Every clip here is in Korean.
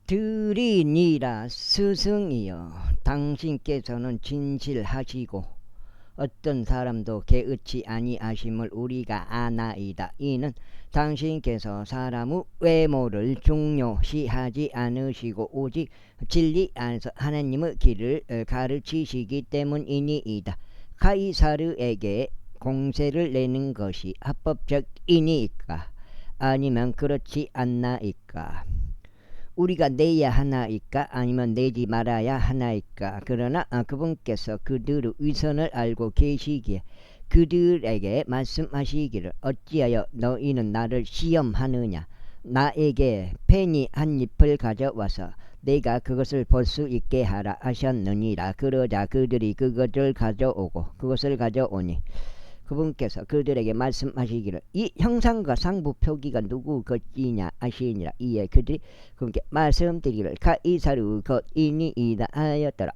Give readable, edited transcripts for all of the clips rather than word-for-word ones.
들이니라 스승이여, 당신께서는 진실하시고 어떤 사람도 개의치 아니하심을 우리가 아나이다. 이는 당신께서 사람의 외모를 중요시하지 않으시고 오직 진리 안에서 하나님의 길을 가르치시기 때문이니이다. 가이사르에게 공세를 내는 것이 합법적이니까 아니면 그렇지 않나이까? 우리가 내야 하나이까 아니면 내지 말아야 하나이까? 그러나 그분께서 그들의 위선을 알고 계시기에 그들에게 말씀하시기를 어찌하여 너희는 나를 시험하느냐? 나에게 펜이 한 잎을 가져와서 내가 그것을 볼 수 있게 하라 하셨느니라. 그러자 그들이 그것을 가져오니 그분께서 그들에게 말씀하시기를 이 형상과 상부 표기가 누구 것이냐 하시니라. 이에 그들이 그분께 말씀드리기를 가이사르 것이니이다 하였더라.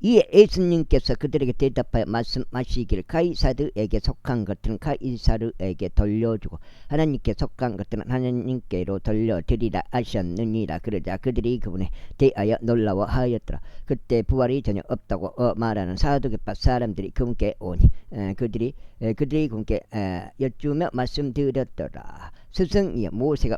이에 예수님께서 그들에게 대답하여 말씀하시기를 가이사르에게 속한 것들은 가이사르에게 돌려주고 하나님께 속한 것들은 하나님께로 돌려드리라 하셨느니라. 그러자 그들이 그분에 대하여 놀라워하였더라. 그때 부활이 전혀 없다고 말하는 사두개파 사람들이 그분께 오니 그들이 그분께 여쭈며 말씀드렸더라. 스승이여, 모세가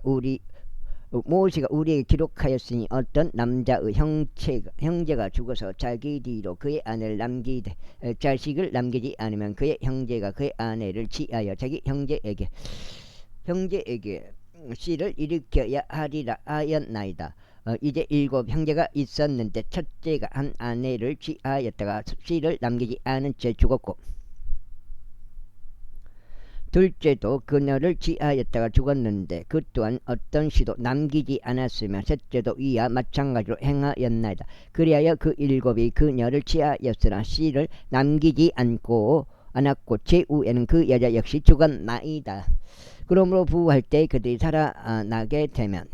우리에게 기록하였으니 어떤 남자의 형제가 죽어서 자기 뒤로 그의 아내를 남기되 자식을 남기지 않으면 그의 형제가 그의 아내를 취하여 자기 형제에게 씨를 일으켜야 하리라 하였나이다. 이제 7 형제가 있었는데 첫째가 한 아내를 취하였다가 씨를 남기지 않은 채 죽었고 둘째도 그녀를 취하였다가 죽었는데 그 또한 어떤 씨도 남기지 않았으며 셋째도 이와 마찬가지로 행하였나이다. 그리하여 그 7이 그녀를 취하였으나 씨를 남기지 않았고 제후에는 그 여자 역시 죽었나이다. 그러므로 부활 때 그들이 살아나게 되면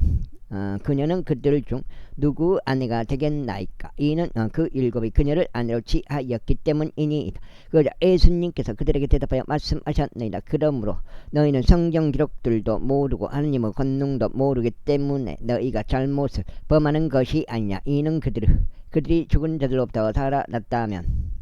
그녀는 그들 중 누구 아내가 되겠나이까? 이는 그 7이 그녀를 아내로 취하였기 때문이니이다. 그러자 예수님께서 그들에게 대답하여 말씀하셨나이다. 그러므로 너희는 성경 기록들도 모르고 하나님의 권능도 모르기 때문에 너희가 잘못을 범하는 것이 아니냐. 이는 그들이 죽은 자들로부터 살아났다면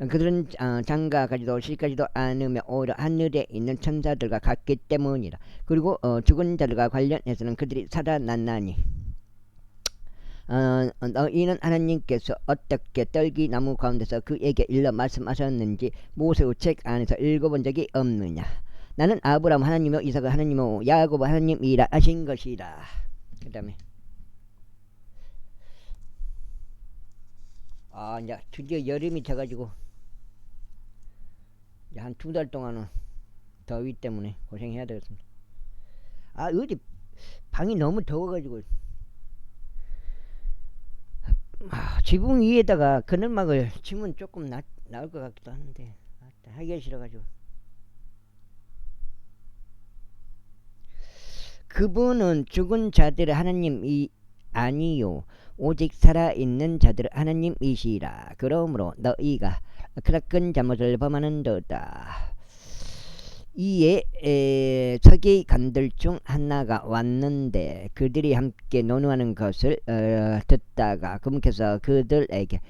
그들은 장가가지도 실까지도 않으며 오히려 하늘에 있는 천사들과 같기 때문이라. 그리고 죽은 자들과 관련해서는 그들이 살아났나니 너희는 하나님께서 어떻게 떨기나무 가운데서 그에게 일러 말씀하셨는지 모세의 책 안에서 읽어본 적이 없느냐. 나는 아브라함 하나님이요 이삭을 하나님이요 야곱 하나님이라 하신 것이라. 그 다음에 이제 드디어 여름이 돼가지고 한 2달 동안은 더위 때문에 고생해야 되겠습니다. 어디 방이 너무 더워가지고 지붕 위에다가 그늘막을 치면 조금 나을 것 같기도 하는데 하기가 싫어가지고. 그분은 죽은 자들의 하나님이 아니요 오직 살아있는 자들의 하나님이시라. 그러므로 너희가 크나큰 잘못을 범하는도다. 이에 서기관들 중 하나가 왔는데 그들이 함께 논의하는 것을 듣다가 그분께서 그들에게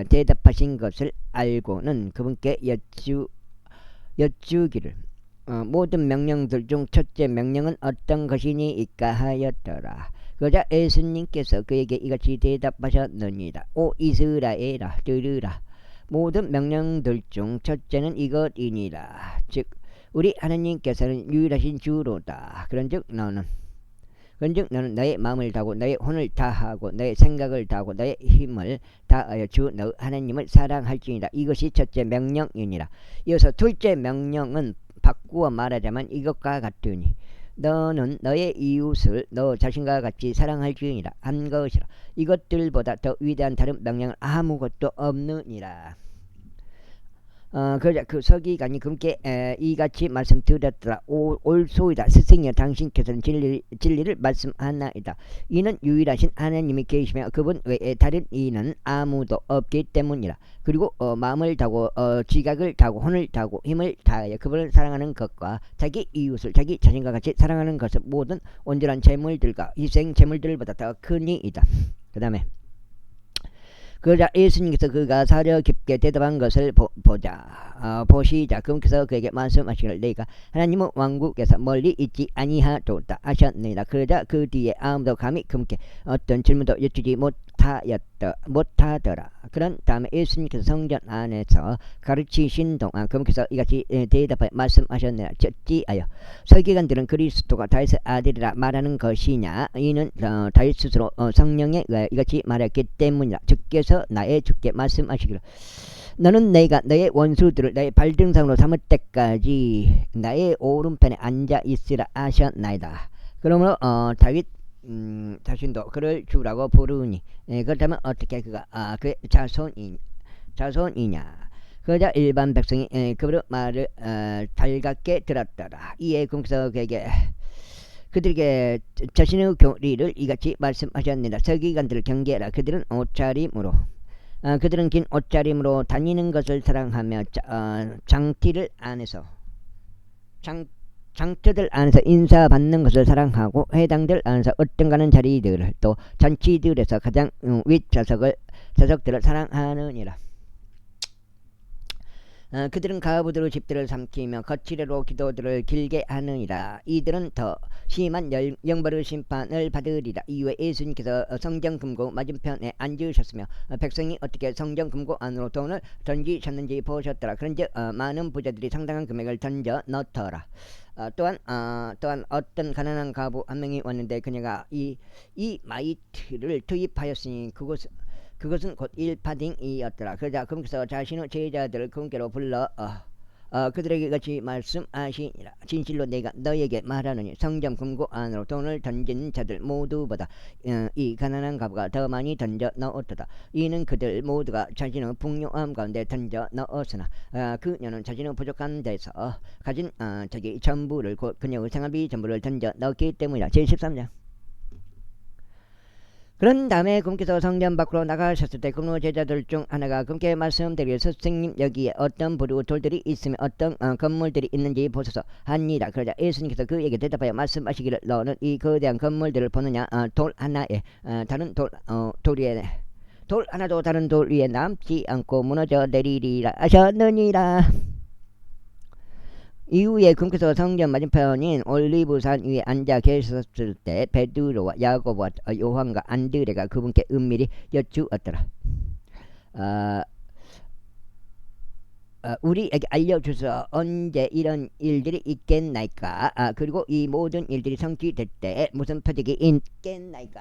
대답하신 것을 알고는 그분께 여쭈기를 모든 명령들 중 첫째 명령은 어떤 것이니이까 하였더라. 그러자 예수님께서 그에게 이같이 대답하셨느니라. 오 이스라엘아, 들으라. 모든 명령들 중 첫째는 이것이니라. 즉 우리 하나님께서는 유일하신 주로다. 그런즉 너는 너의 마음을 다하고 너의 혼을 다하고 너의 생각을 다하고 너의 힘을 다하여 주 너 하나님을 사랑할지니라. 이것이 첫째 명령이니라. 이어서 둘째 명령은 바꾸어 말하자면 이것과 같으니 너는 너의 이웃을 너 자신과 같이 사랑할지니라 한 것이라. 이것들보다 더 위대한 다른 명령은 아무것도 없느니라. 그러자 그 서기관이 그분께 이같이 말씀드렸더라. 옳소이다. 스승이여 당신께서는 진리를 말씀하나이다. 이는 유일하신 하나님이 계시며 그분 외에 다른 이는 아무도 없기 때문이라. 그리고 마음을 다하고 지각을 다하고 혼을 다하고 힘을 다하여 그분을 사랑하는 것과 자기 이웃을 자기 자신과 같이 사랑하는 것은 모든 온전한 재물들과 희생 재물들보다 더 크니이다. 그 다음에 그러자 예수님께서 그가 사려 깊게 대답한 것을 보시자. 그분께서 그에게 말씀하시기를 내가 하나님의 왕국에서 멀리 있지 아니하도다 하셨느니라. 그러자 그 뒤에 아무도 감히 그분께 어떤 질문도 여쭈지 못하더라. 그런 다음에 예수님께서 성전 안에서 가르치신 동안 그분께서 이같이 대답하여 말씀하셨느니라. 첫째하여 서기관들은 그리스도가 다윗의 아들이라 말하는 것이냐. 이는 다윗 스스로 성령에 의하여 이같이 말했기 때문이라. 주께서 나의 주께 말씀하시기를 너는 내가 너의 원수들을 나의 발등상으로 삼을 때까지 나의 오른편에 앉아 있으라 하셨나이다. 그러므로 다윗 자신도 그를 주라고 부르니 그렇다면 어떻게 그가 그의 자손이냐. 그러자 일반 백성이 그의 말을 달갑게 들었더라. 이에 그분께서 그들에게 자신의 교리를 이같이 말씀하셨느니라. 서기관들을 경계하라. 그들은 긴 옷차림으로 다니는 것을 사랑하며 장터들 안에서 인사받는 것을 사랑하고 회당들 안에서 어떤가는 자리들을 또 잔치들에서 가장 윗좌석들을 사랑하느니라. 그들은 가부들의 집들을 삼키며 거칠애로 기도들을 길게 하느니라. 이들은 더 심한 영벌의 심판을 받으리라. 이후에 예수님께서 성전금고 맞은편에 앉으셨으며 백성이 어떻게 성전금고 안으로 돈을 던지셨는지 보셨더라. 그런즉 많은 부자들이 상당한 금액을 던져 넣더라. 또한 어떤 가난한 가부 한 명이 왔는데 그녀가 이 마이트를 투입하였으니 그것은 곧 1파딩이었더라. 그러자 그분께서 자신의 제자들을 그분께로 불러 그들에게 같이 말씀하시니라. 진실로 내가 너에게 말하노니 성전 금고 안으로 돈을 던진 자들 모두보다 이 가난한 가부가 더 많이 던져 넣었도다. 이는 그들 모두가 자신의 풍요함 가운데 던져 넣었으나 그녀는 자신의 부족한 데서 가진 자기 전부를 곧 그녀의 생활비 전부를 던져 넣었기 때문이라. 제13장. 그런 다음에 그분께서 성전 밖으로 나가셨을 때 그분의 제자들 중 하나가 그분께 말씀드리기를 선생님 여기에 어떤 부르고 돌들이 있으며 어떤 건물들이 있는지 보소서 하니라. 그러자 예수님께서 그에게 대답하여 말씀하시기를 너는 이 거대한 건물들을 보느냐. 돌 하나에 다른 돌 하나도 다른 돌 위에 남지 않고 무너져 내리리라 하셨느니라. 이후에 그분께서 성전 맞은편인 올리브산 위에 앉아 계셨을 때 베드로와 야고보와 요한과 안드레가 그분께 은밀히 여쭈었더라. 우리에게 알려주소. 언제 이런 일들이 있겠나이까. 그리고 이 모든 일들이 성취될 때 무슨 표적이 있겠나이까.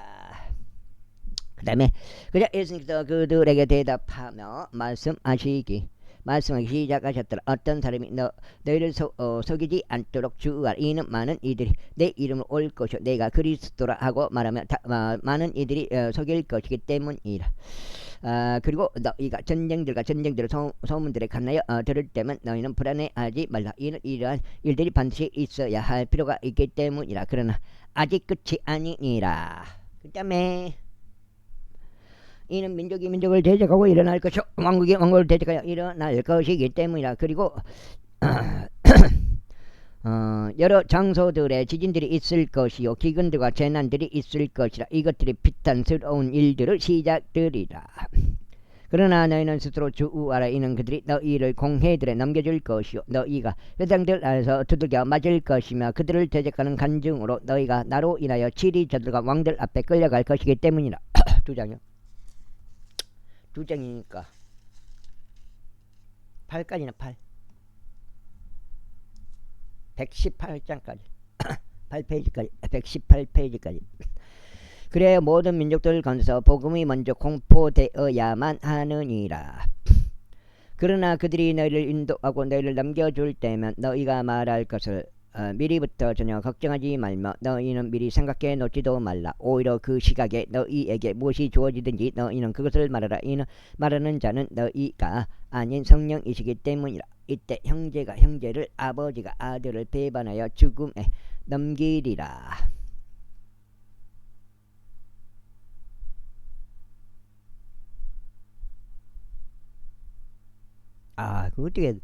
그 다음에 그자 예수님께서 그들에게 대답하며 말씀하시기 시작하셨더라. 어떤 사람이 너희를 속이지 않도록 주의하라. 이는 많은 이들이 내 이름으로 올 것이요 내가 그리스도라 하고 말하며 많은 이들이 속일 것이기 때문이라. 그리고 너희가 전쟁들과 소문들에 관하여 들을 때면 너희는 불안해하지 말라. 이는 이러한 일들이 반드시 있어야 할 필요가 있기 때문이라. 그러나 아직 끝이 아니니라. 그 다음에 이는 민족이 민족을 대적하고 일어날 것이요 왕국이 왕국을 대적하여 일어날 것이기 때문이라. 그리고 여러 장소들에 지진들이 있을 것이요 기근들과 재난들이 있을 것이라. 이것들이 비탄스러운 일들을 시작되리라. 그러나 너희는 스스로 주의하라. 이는 그들이 너희를 공회들에 넘겨줄 것이요 너희가 회당들 안에서 두들겨 맞을 것이며 그들을 대적하는 간증으로 너희가 나로 인하여 치리자들과 왕들 앞에 끌려갈 것이기 때문이라. 두 장이요. 두 장이니까 8까지는 118장까지 8페이지까지 118페이지까지. 그래야 모든 민족들 가운데서 복음이 먼저 공포되어야만 하느니라. 그러나 그들이 너희를 인도하고 너희를 넘겨줄 때면 너희가 말할 것을 미리부터 전혀 걱정하지 말며 너희는 미리 생각해 놓지도 말라. 오히려 그 시각에 너희에게 무엇이 주어지든지 너희는 그것을 말하라. 이는 말하는 자는 너희가 아닌 성령이시기 때문이라. 이때 형제가 형제를 아버지가 아들을 배반하여 죽음에 넘기리라. 그 어떻게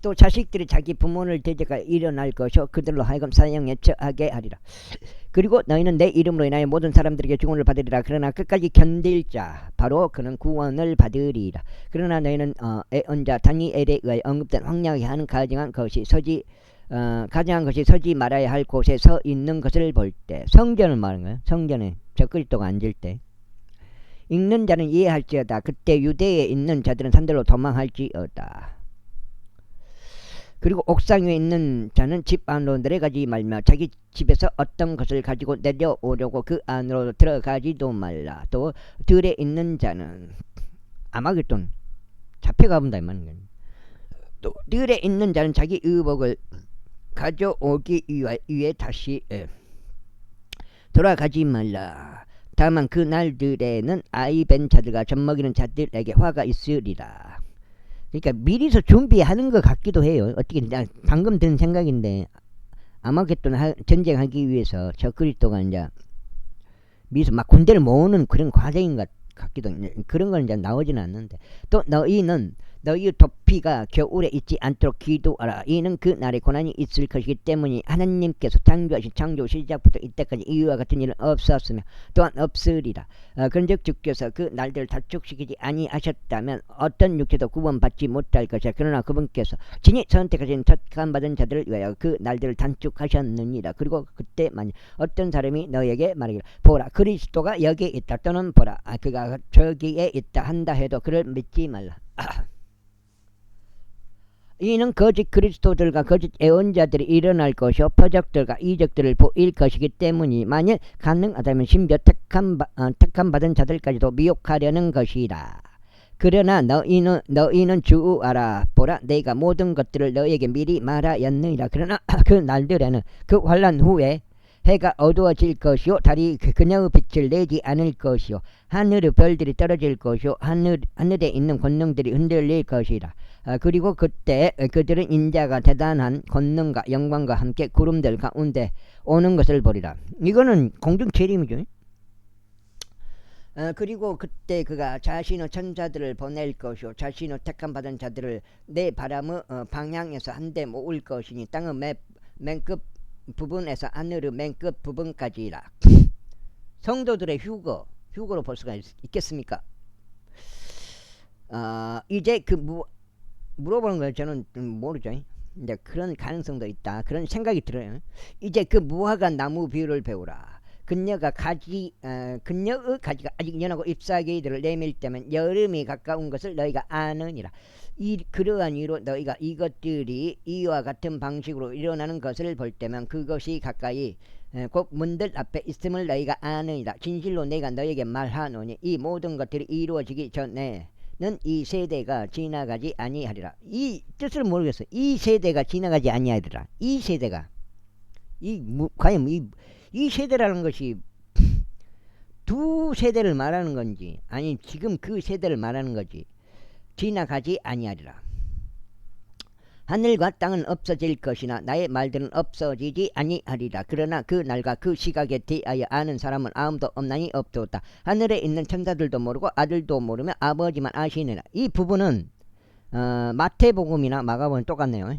또 자식들이 자기 부모를 대적하여 일어날 것이요 그들로 하여금 사형에 처하게 하리라. 그리고 너희는 내 이름으로 인하여 모든 사람들에게 죽음을 받으리라. 그러나 끝까지 견딜 자 바로 그는 구원을 받으리라. 그러나 너희는 애언자 다니엘에 의하여 언급된 황량하게 하는 가증한 것이 서지 말아야 할 곳에 서 있는 것을 볼 때, 성전을 말하는 거예요. 성전에 저 그리스도가 앉을 때 읽는 자는 이해할지어다. 그때 유대에 있는 자들은 산들로 도망할지어다. 그리고 옥상 위에 있는 자는 집 안으로 내려가지 말며 자기 집에서 어떤 것을 가지고 내려오려고 그 안으로 들어가지도 말라. 또 들에 있는 자는 아마겟돈 잡혀가 본다 이 말이야. 또 들에 있는 자는 자기 의복을 가져오기 위해 다시 돌아가지 말라. 다만 그 날들에는 아이 벤 자들과 젖먹이는 자들에게 화가 있으리라. 그러니까 미리서 준비하는 것 같기도 해요. 어떻게 방금 든 생각인데 아마겟돈 전쟁하기 위해서 저 그리스도가 이제 미리서 막 군대를 모으는 그런 과정인 것 같기도 해. 그런 건 이제 나오지는 않는데 또 너희는 너희의 도피가 겨울에 있지 않도록 기도하라. 이는 그 날에 고난이 있을 것이기 때문에 하나님께서 창조하신 창조 시작부터 이때까지 이와 같은 일은 없었으며 또한 없으리라. 그런즉 주께서 그 날들을 단축시키지 아니하셨다면 어떤 육체도 구원받지 못할 것이라. 그러나 그분께서 진히 선택하신 택함받은 자들을 위하여 그 날들을 단축하셨느니라. 그리고 그때 만약 어떤 사람이 너에게 말하기를 보라 그리스도가 여기에 있다 또는 보라 그가 저기에 있다 한다 해도 그를 믿지 말라. 이는 거짓 그리스도들과 거짓 애언자들이 일어날 것이요 표적들과 이적들을 보일 것이기 때문이 만일 가능하다면 심지어 택함 받은 자들까지도 미혹하려는 것이라. 그러나 너희는 주우아라. 보라 내가 모든 것들을 너희에게 미리 말하였느니라. 그러나 그 날들에는 그 환난 후에 해가 어두워질 것이요 달이 그녀의 빛을 내지 않을 것이요 하늘의 별들이 떨어질 것이요 하늘에 있는 권능들이 흔들릴 것이라. 그리고 그때 그들은 인자가 대단한 권능과 영광과 함께 구름들 가운데 오는 것을 보리라. 이거는 공중 재림이죠. 그리고 그때 그가 자신의 천사들을 보낼 것이요 자신의 택함받은 자들을 내 바람의 방향에서 한데 모을 것이니 땅의 맨 끝 부분에서 하늘의 맨 끝 부분까지라. 성도들의 휴거로 볼 수가 있겠습니까? 이제 물어보는 거예요. 저는 모르죠. 이제 그런 가능성도 있다. 그런 생각이 들어요. 이제 그 무화과 나무 비유를 배우라. 그녀의 가지가 아직 연하고 잎사귀들을 내밀 때면 여름이 가까운 것을 너희가 아느니라. 그러한 이유로 너희가 이것들이 이와 같은 방식으로 일어나는 것을 볼 때면 그것이 가까이 곧 문들 앞에 있음을 너희가 아느니라. 진실로 내가 너희에게 말하노니 이 모든 것들이 이루어지기 전에는 이 세대가 지나가지 아니하리라. 이 뜻을 모르겠어요. 이 세대가 지나가지 아니하리라. 이 세대가 과연 이 세대라는 것이 두 세대를 말하는 건지 아니 지금 그 세대를 말하는 거지. 지나가지 아니하리라. 하늘과 땅은 없어질 것이나 나의 말들은 없어지지 아니하리라. 그러나 그 날과 그 시각에 대하여 아는 사람은 아무도 없나니 없도다. 하늘에 있는 천사들도 모르고 아들도 모르며 아버지만 아시느니라. 이 부분은 마태복음이나 마가복음 똑같네요.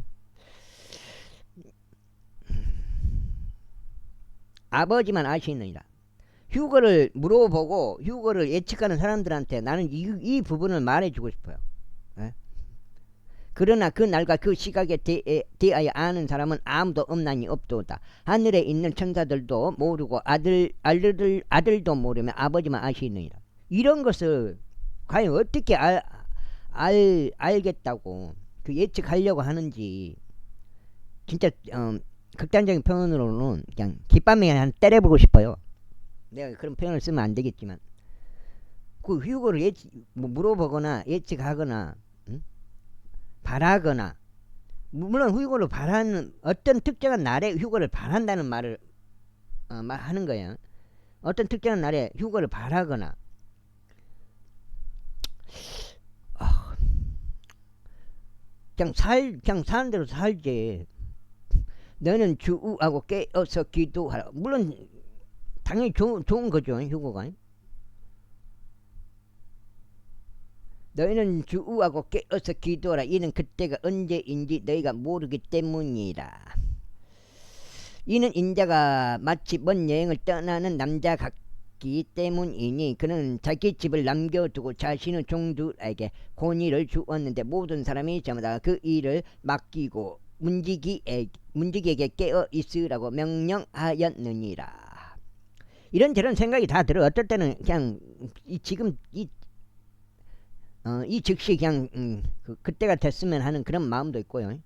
아버지만 아시느니라. 휴거를 물어보고 휴거를 예측하는 사람들한테 나는 이 부분을 말해주고 싶어요. 그러나 그 날과 그 시각에 대하여 아는 사람은 아무도 없나니 없도다. 하늘에 있는 천사들도 모르고 아들도 모르며 아버지만 아시느니라. 이런 것을 과연 어떻게 알겠다고 그 예측하려고 하는지 진짜 극단적인 표현으로는 그냥 깃밤에 한 때려보고 싶어요. 내가 그런 표현을 쓰면 안 되겠지만 그 휴거를 물어보거나 예측하거나 바라거나 물론 휴거를 바라는 어떤 특정한 날에 휴거를 바란다는 말을 하는 거예요. 어떤 특정한 날에 휴거를 바라거나 그냥 사는 대로 살지. 너는 주우하고 깨어서 기도하라. 물론 당연히 좋은 거죠, 휴거가. 너희는 주우하고 깨어서 기도하라. 이는 그때가 언제인지 너희가 모르기 때문이라. 이는 인자가 마치 먼 여행을 떠나는 남자 같기 때문이니 그는 자기 집을 남겨두고 자신의 종들에게 권위를 주었는데 모든 사람이 저마다 그 일을 맡기고 문지기에게 깨어 있으라고 명령하였느니라. 이런저런 생각이 다 들어. 어떨 때는 그냥 지금 이 즉시 그냥 그때가 됐으면 하는 그런 마음도 있고요.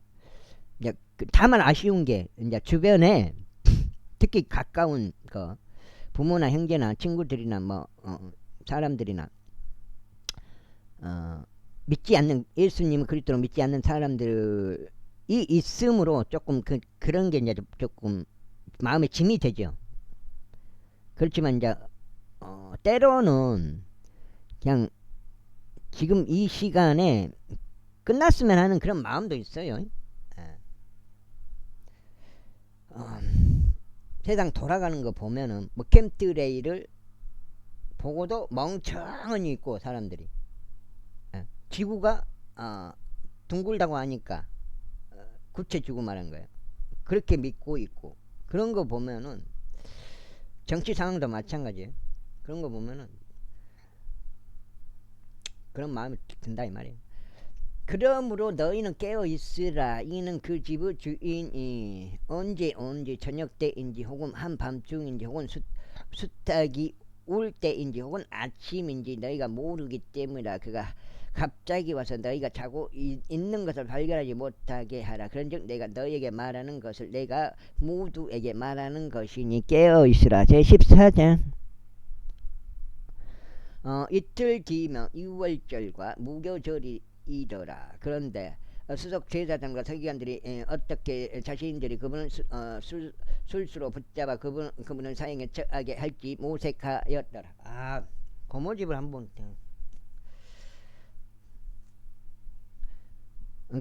이제 다만 아쉬운 게 이제 주변에 특히 가까운 부모나 형제나 친구들이나 사람들이나 믿지 않는 예수님을 그리스도로 믿지 않는 사람들이 있으므로 조금 그런 게 이제 조금 마음에 짐이 되죠. 그렇지만 이제 때로는 그냥 지금 이 시간에 끝났으면 하는 그런 마음도 있어요. 세상 돌아가는 거 보면은 캠트레이를 보고도 멍청하니 있고 사람들이 지구가 둥글다고 하니까 구체주고 말한 거예요. 그렇게 믿고 있고 그런 거 보면은 정치 상황도 마찬가지예요. 그런 거 보면은 그런 마음이 든다 이 말이에요. 그러므로 너희는 깨어 있으라. 이는 그 집의 주인이 언제 저녁 때인지 혹은 한밤중인지 혹은 수탉이 올 때인지 혹은 아침인지 너희가 모르기 때문이라. 그가 갑자기 와서 너희가 자고 있는 것을 발견하지 못하게 하라. 그런즉 내가 너희에게 말하는 것을 내가 모두에게 말하는 것이니 깨어 있으라. 제14장. 이틀 뒤면 유월절과 무교절이 이더라. 그런데 수석 제사장과 서기관들이 어떻게 자신들이 그분을 술수로 붙잡아 그분을 사형에 처하게 할지 모색하였더라. 고모집을 한번.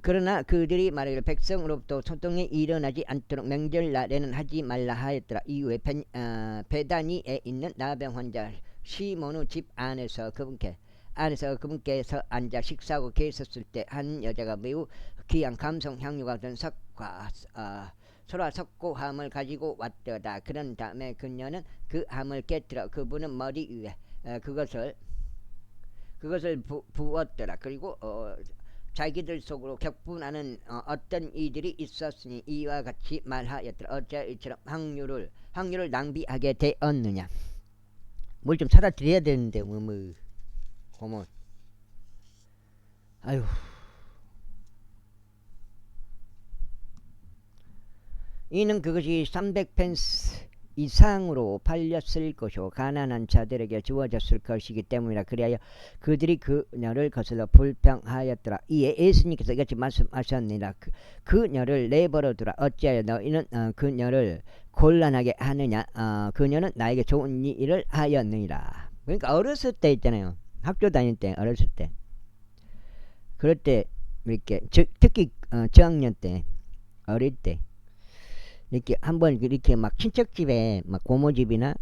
그러나 그들이 말하기를 백성으로부터 소동이 일어나지 않도록 명절날에는 하지 말라 하였더라. 이후에 베다니에 있는 나병 환자 시몬의 집 안에서 그분께서 앉아 식사하고 계셨을 때 한 여자가 매우 귀한 감성 향유가 든 석과 소라 석고함을 가지고 왔더라. 그런 다음에 그녀는 그 함을 깨뜨려 그분은 머리 위에 그것을 부었더라. 그리고 자기들 속으로 격분하는 어떤 이들이 있었으니 이와 같이 말하였더라. 어찌 이처럼 향유를 낭비하게 되었느냐. 뭘 좀 사다 드려야 되는데 고모. 아유. 이는 그것이 300펜스 이상으로 팔렸을 것이요 가난한 자들에게 주어졌을 것이기 때문이라. 그리하여 그들이 그녀를 거슬러 불평하였더라. 이에 예수님께서 이같이 말씀하셨느니라. 그녀를 내버려 두라. 어찌하여 너희는 그녀를 곤란하게 하느냐. 그녀는 나에게 좋은 일을 하였느니라. 그러니까 어렸을 때 있잖아요. 학교 다닐 때 어렸을 때 그럴 때 이렇게 특히 저학년 때 어릴 때 이렇게 한번 이렇게 막 친척집에 막 고모집이나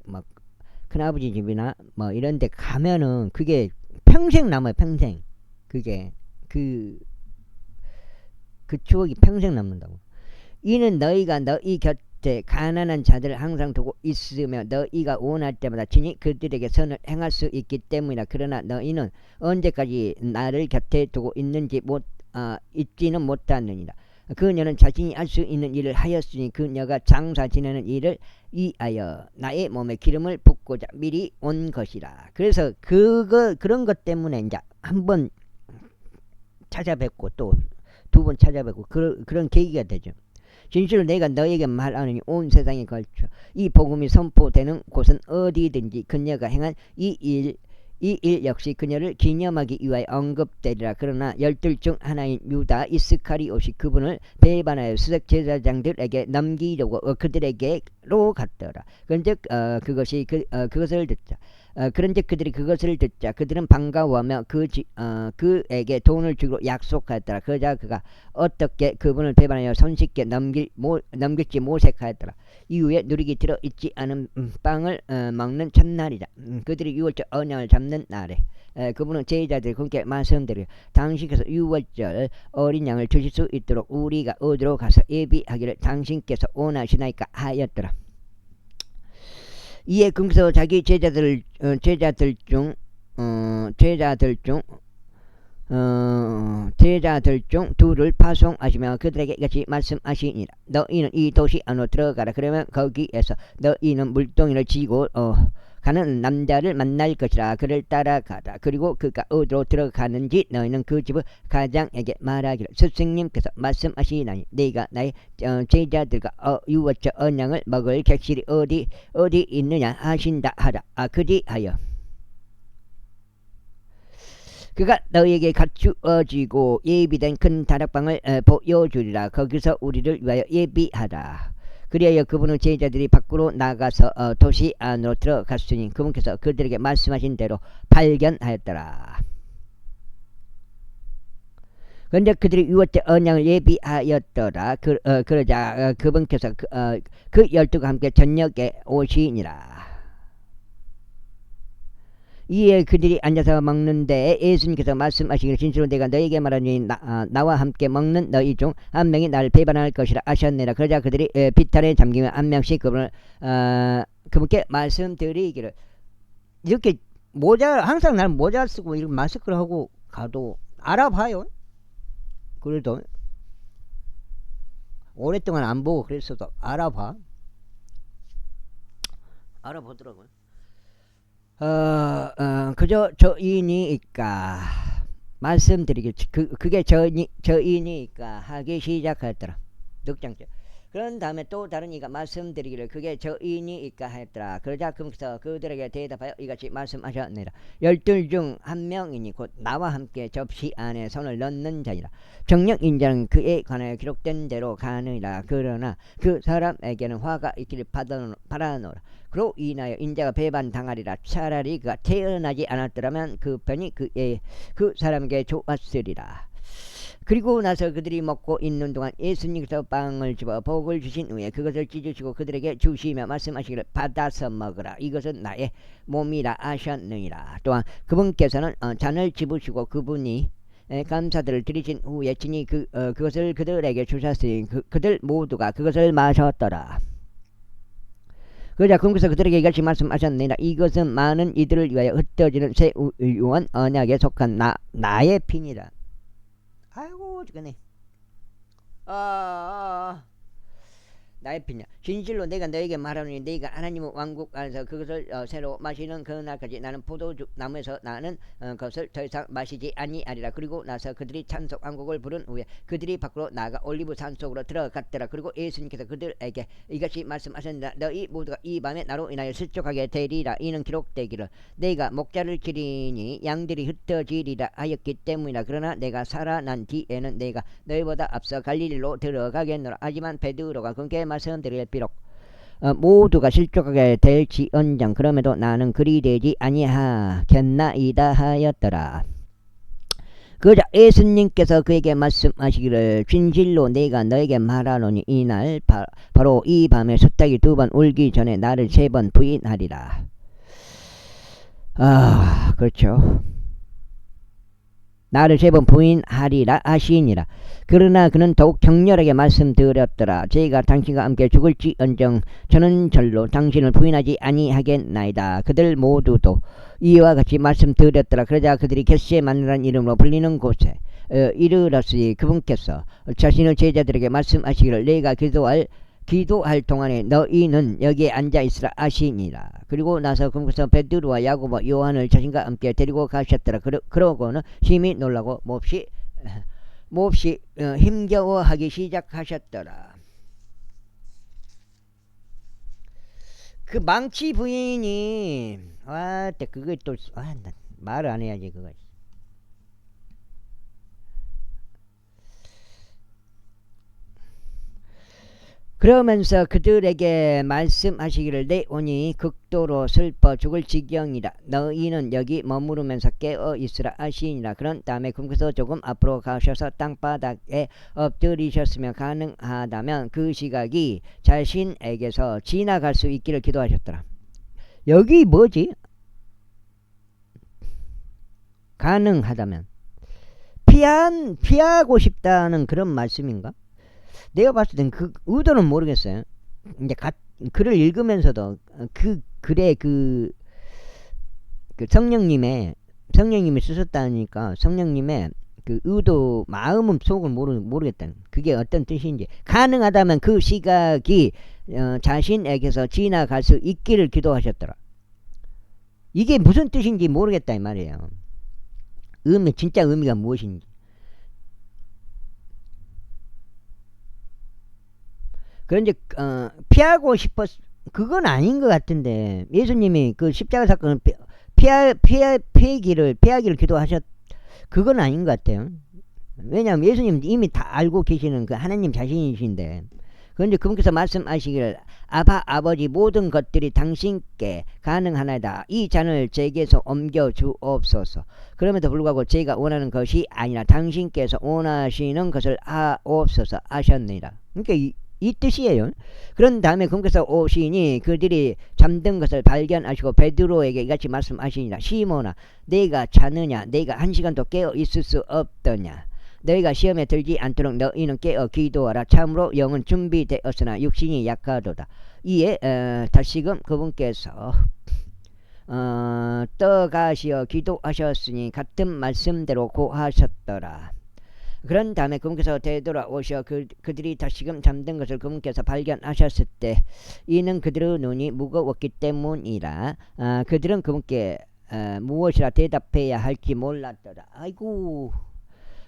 막 큰아버지 집이나 뭐 이런 데 가면은 그게 평생 남아요. 평생. 그게 그 추억이 평생 남는다고. 이는 너희가 너희 곁에 가난한 자들을 항상 두고 있으며 너희가 원할 때마다 친히 그들에게 선을 행할 수 있기 때문이라. 그러나 너희는 언제까지 나를 곁에 두고 있지는 못하느니라. 그녀는 자신이 할 수 있는 일을 하였으니 그녀가 장사 지내는 일을 위하여 나의 몸에 기름을 붓고자 미리 온 것이라. 그래서 그런 것 때문에 이제 한번 찾아뵙고 또 두 번 찾아뵙고 그런 계기가 되죠. 진실로 내가 너에게 말하느니 온 세상에 걸쳐 이 복음이 선포되는 곳은 어디든지 그녀가 행한 이 이 일 역시 그녀를 기념하기 위하여 언급되리라. 그러나 열둘 중 하나인 유다 이스카리옷이 그분을 배반하여 수석 제사장들에게 넘기려고 그들에게로 갔더라. 그런즉 그것을 듣자. 그런즉 그들이 그것을 듣자 그들은 반가워하며 그에게 돈을 주기로 약속하였더라. 그러자 그가 어떻게 그분을 배반하여 손쉽게 넘길지 모색하였더라. 이후에 누룩이 들어있지 않은 빵을 먹는 첫날이다. 그들이 유월절 언약을 잡는 날에 그분은 제자들이 그분께 말씀드려 당신께서 유월절 어린 양을 드실 수 있도록 우리가 어디로 가서 예비하기를 당신께서 원하시나이까 하였더라. 이에 그분께서 자기 제자들 중 둘을 파송하시며 그들에게 이같이 말씀하시니라. 너희는 이 도시 안으로 들어가라. 그러면 거기에서 너희는 물동이를 지고 가는 남자를 만날 것이라. 그를 따라가라. 그리고 그가 어디로 들어가는지 너희는 그 집의 가장에게 말하기를 스승님께서 말씀하시나니 네가 나의 제자들과 유월절 언약을 먹을 객실이 어디 있느냐 하신다 하라. 그리하여 그가 너희에게 갖추어지고 예비된 큰 다락방을 보여주리라. 거기서 우리를 위하여 예비하라. 그리하여 그분은 제자들이 밖으로 나가서 도시 안으로 들어갔으니 그분께서 그들에게 말씀하신 대로 발견하였더라. 그런데 그들이 유월절 언약을 예비하였더라. 그러자 그분께서 그 열두가 함께 저녁에 오시니라. 이에 그들이 앉아서 먹는데 예수님께서 말씀하시기를 진실로 내가 너에게 말하니 나와 함께 먹는 너희 중 한 명이 나를 배반할 것이라 하셨느니라. 그러자 그들이 비탈에 잠기며 한 명씩 그분께 말씀드리기를 이렇게 항상 날 모자 쓰고 이렇게 마스크를 하고 가도 알아봐요. 그래도 오랫동안 안 보고 그랬어도 알아보더라고요. 그저 저인이니까 말씀드리길 그게 저인이니까 하기 시작하였더라. 6장째. 그런 다음에 또 다른 이가 말씀드리기를 그게 저인이니까 하였더라. 그러자 그분께서 그들에게 대답하여 이같이 말씀하셨느니라. 열둘 중 한 명이니 곧 나와 함께 접시 안에 손을 넣는 자니라. 정령 인자는 그에 관하여 기록된 대로 가느니라. 그러나 그 사람에게는 화가 있기를 바라노라. 그로 인하여 인자가 배반당하리라. 차라리 그가 태어나지 않았더라면 그 편이 그 사람에게 좋았으리라. 그리고 나서 그들이 먹고 있는 동안 예수님께서 빵을 집어 복을 주신 후에 그것을 찢으시고 그들에게 주시며 말씀하시기를 받아서 먹으라. 이것은 나의 몸이라 하셨느니라. 또한 그분께서는 잔을 집으시고 그분이 감사들을 드리신 후에 친히 그것을 그들에게 주셨으니 그들 모두가 그것을 마셨더라. 그러자 그분께서 그들에게 이같이 말씀하셨느니라. 이것은 많은 이들을 위하여 흩어지는 새 유언 언약에 속한 나의 피니라. 아이고 죽겠네. 나의 피냐. 진실로 내가 너에게 말하노니 너희가 하나님의 왕국 안에서 그것을 새로 마시는 그날까지 나는 포도주 나무에서 나는 그것을 더 이상 마시지 아니하리라. 그리고 나서 그들이 찬송 왕국을 부른 후에 그들이 밖으로 나가 올리브 산 속으로 들어갔더라. 그리고 예수님께서 그들에게 이같이 말씀하셨느니라. 너희 모두가 이 밤에 나로 인하여 실족하게 되리라. 이는 기록되기를 내가 목자를 기리니 양들이 흩어지리라 하였기 때문이라. 그러나 내가 살아난 뒤에는 내가 너희보다 앞서 갈릴리로 들어가겠노라. 하지만 베드로가 그분께 말씀드릴 비록 모두가 실족하게 될지언정 그럼에도 나는 그리 되지 아니하겠나이다 하였더라. 그러자 예수님께서 그에게 말씀하시기를 진실로 내가 너에게 말하노니 이날 바로 이 밤에 숫닭이 2번 울기 전에 나를 3번 부인하리라. 그렇죠. 나를 3번 부인하리라 하시니라. 그러나 그는 더욱 격렬하게 말씀드렸더라. 제가 당신과 함께 죽을지언정 저는 절로 당신을 부인하지 아니하겠나이다. 그들 모두도 이와 같이 말씀드렸더라. 그러자 그들이 겟세마네라는 이름으로 불리는 곳에 이르렀으니 그분께서 자신의 제자들에게 말씀하시기를 내가 기도할 동안에 너희는 여기에 앉아있으라 하시니라. 그리고 나서 그분께서 베드로와 야고보 요한을 자신과 함께 데리고 가셨더라. 그러고는 심히 놀라고 몹시 힘겨워하기 시작하셨더라. 그 망치 부인이 그게 또 말을 안 해야지 그거. 그러면서 그들에게 말씀하시기를 내 온이 극도로 슬퍼 죽을 지경이라 너희는 여기 머무르면서 깨어 있으라 하시니라. 그런 다음에 그분께서 조금 앞으로 가셔서 땅바닥에 엎드리셨으며 가능하다면 그 시각이 자신에게서 지나갈 수 있기를 기도하셨더라. 여기 뭐지? 가능하다면 피하고 싶다는 그런 말씀인가? 내가 봤을 땐 그 의도는 모르겠어요. 이제 글을 읽으면서도 그 글에 그 성령님이 쓰셨다니까 성령님의 그 의도 마음은 속을 모르겠다는 그게 어떤 뜻인지. 가능하다면 그 시각이 자신에게서 지나갈 수 있기를 기도하셨더라. 이게 무슨 뜻인지 모르겠다 이 말이에요. 진짜 의미가 무엇인지. 그런데 피하고 싶었 그건 아닌 것 같은데 예수님이 그 십자가 사건을 피하기를 기도하셨 그건 아닌 것 같아요. 왜냐하면 예수님 이미 다 알고 계시는 그 하나님 자신이신데. 그런데 그분께서 말씀하시기를 아버지 모든 것들이 당신께 가능하나이다. 이 잔을 제게서 옮겨 주옵소서. 그럼에도 불구하고 제가 원하는 것이 아니라 당신께서 원하시는 것을 하옵소서 하셨느니라. 그러니까 이 뜻이에요. 그런 다음에 그분께서 오시니 그들이 잠든 것을 발견하시고 베드로에게 이같이 말씀하시니라. 시몬아 내가 자느냐? 내가 한 시간도 깨어 있을 수 없더냐? 너희가 시험에 들지 않도록 너희는 깨어 기도하라. 참으로 영은 준비되었으나 육신이 약하도다. 이에 다시금 그분께서 떠가시어 기도하셨으니 같은 말씀대로 고하셨더라. 그런 다음에 그분께서 되돌아오셔 그들이 다시금 잠든 것을 그분께서 발견하셨을 때 이는 그들의 눈이 무거웠기 때문이라 그들은 그분께 무엇이라 대답해야 할지 몰랐더라. 아이고.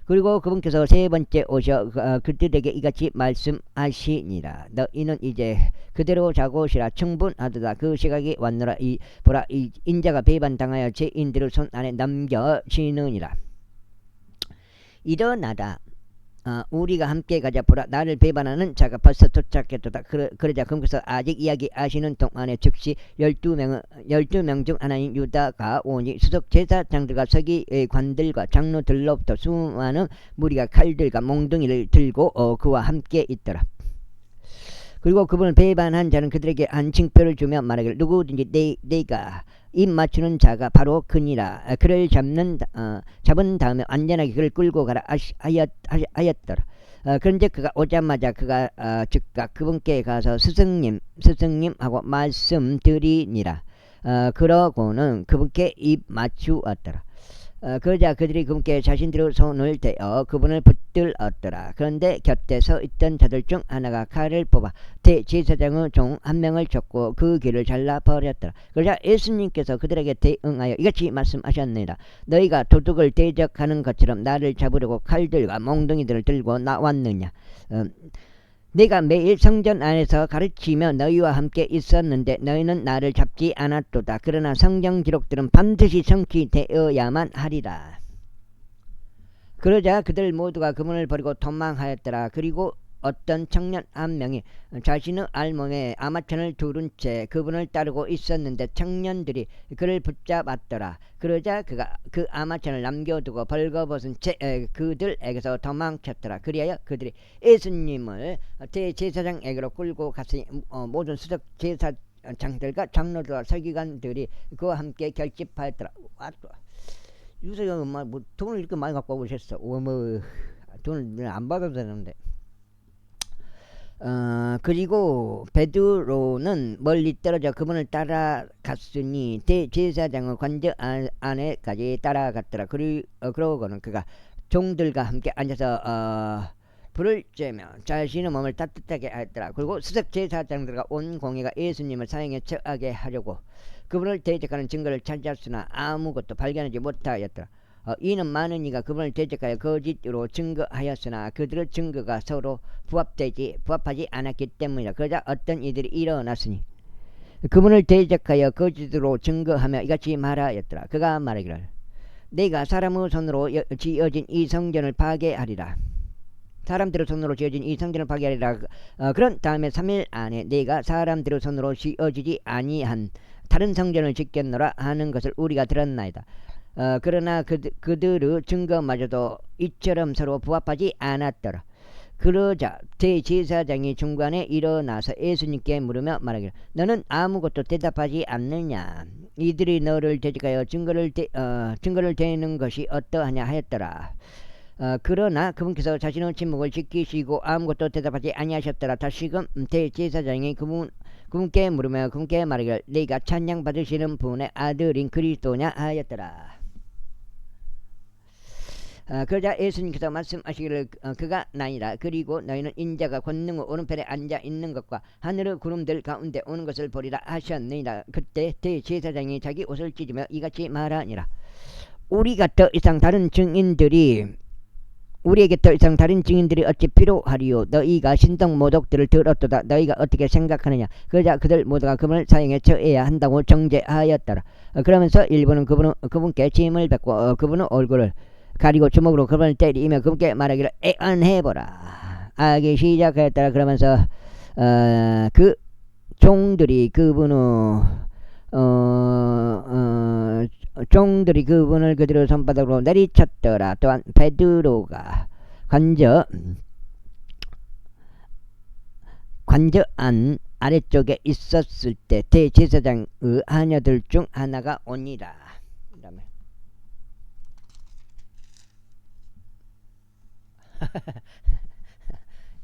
그리고 그분께서 세 번째 오셔 그들에게 이같이 말씀하시니라. 너희는 이제 그대로 자고 쉬라. 충분하도다. 그 시각이 왔노라. 보라 이 인자가 배반당하여 죄인들의 손 안에 넘겨지느니라. 일어나라. 우리가 함께 가자. 보라 나를 배반하는 자가 벌써 도착했도다. 그러자 그분께서 아직 이야기하시는 동안에 즉시 12명 중 하나인 유다가 오니 수석 제사장들과 서기관들과 장로들로부터 수많은 무리가 칼들과 몽둥이를 들고 그와 함께 있더라. 그리고 그분을 배반한 자는 그들에게 한 징표를 주며 말하기를 누구든지 내가 입 맞추는 자가 바로 그니라. 그를 잡은 다음에 안전하게 그를 끌고 가라 하였더라. 그런데 그가 오자마자 그가 즉각 그분께 가서 스승님 하고 말씀드리니라. 그러고는 그분께 입 맞추었더라. 그러자 그들이 그분께 자신들의 손을 대어 그분을 붙들었더라. 그런데 곁에 서 있던 자들 중 하나가 칼을 뽑아 대제사장의 종 한 명을 쳤고 그 귀를 잘라버렸더라. 그러자 예수님께서 그들에게 대응하여 이같이 말씀하셨느니라. 너희가 도둑을 대적하는 것처럼 나를 잡으려고 칼들과 몽둥이들을 들고 나왔느냐. 내가 매일 성전 안에서 가르치며 너희와 함께 있었는데 너희는 나를 잡지 않았도다. 그러나 성경 기록들은 반드시 성취되어야만 하리라. 그러자 그들 모두가 그분을 버리고 도망하였더라. 그리고 어떤 청년 한 명이 자신의 알몸에 아마천을 두른 채 그분을 따르고 있었는데 청년들이 그를 붙잡았더라. 그러자 그가 그 아마천을 남겨두고 벌거벗은 채 그들에게서 도망쳤더라. 그리하여 그들이 예수님을 대제사장에게로 끌고 갔으니 모든 수석 제사장들과 장로들과 서기관들이 그와 함께 결집하였더라. 유서가 뭐 돈을 이렇게 많이 갖고 오셨어. 돈을 안 받아도 되는데. 그리고 베드로는 멀리 떨어져 그분을 따라갔으니 대제사장의 관저 안에까지 따라갔더라. 그러고는 그가 종들과 함께 앉아서 불을 쬐며 자신의 몸을 따뜻하게 하였더라. 그리고 수석 제사장들과 온 공회가 예수님을 사형에 처하게 하려고 그분을 대적하는 증거를 찾았으나 아무것도 발견하지 못하였더라. 이는 많은 이가 그분을 대적하여 거짓으로 증거하였으나 그들의 증거가 서로 부합하지 않았기 때문이다. 그러자 어떤 이들이 일어났으니 그분을 대적하여 거짓으로 증거하며 이같이 말하였더라. 그가 말하기를 내가 사람의 손으로 지어진 이 성전을 파괴하리라. 사람들의 손으로 지어진 이 성전을 파괴하리라. 그런 다음에 3일 안에 내가 사람들의 손으로 지어지지 아니한 다른 성전을 짓겠노라 하는 것을 우리가 들었나이다. 그러나 그들의 증거마저도 이처럼 서로 부합하지 않았더라. 그러자 대제사장이 중간에 일어나서 예수님께 물으며 말하기를 너는 아무것도 대답하지 않느냐. 이들이 너를 대적하여 증거를 대는 것이 어떠하냐 하였더라. 그러나 그분께서 자신의 침묵을 지키시고 아무것도 대답하지 아니하셨더라. 다시금 대제사장이 그분께 물으며 그분께 말하기를 네가 찬양 받으시는 분의 아들인 그리스도냐 하였더라. 그러자 예수님께서 말씀하시기를 그가 나이라. 그리고 너희는 인자가 권능의 오른편에 앉아 있는 것과 하늘의 구름들 가운데 오는 것을 보리라 하셨느니라. 그때 대제사장이 자기 옷을 찢으며 이같이 말하니라. 우리에게 더 이상 다른 증인들이 어찌 필요하리요. 너희가 신동 모독들을 들었도다. 너희가 어떻게 생각하느냐. 그러자 그들 모두가 그분을 사형에 처해야 한다고 정죄하였더라. 그러면서 일부는 그분께 짐을 뱉고 그분의 얼굴을 가리고 주먹으로 그분을 때리며 그분께 말하기를 애안해보라. 악이 시작하였더라. 그러면서 그 종들이 그분을 그대로 손바닥으로 내리쳤더라. 또한 베드로가 관저안 아래쪽에 있었을 때 대제사장의 하녀들 중 하나가 오니라.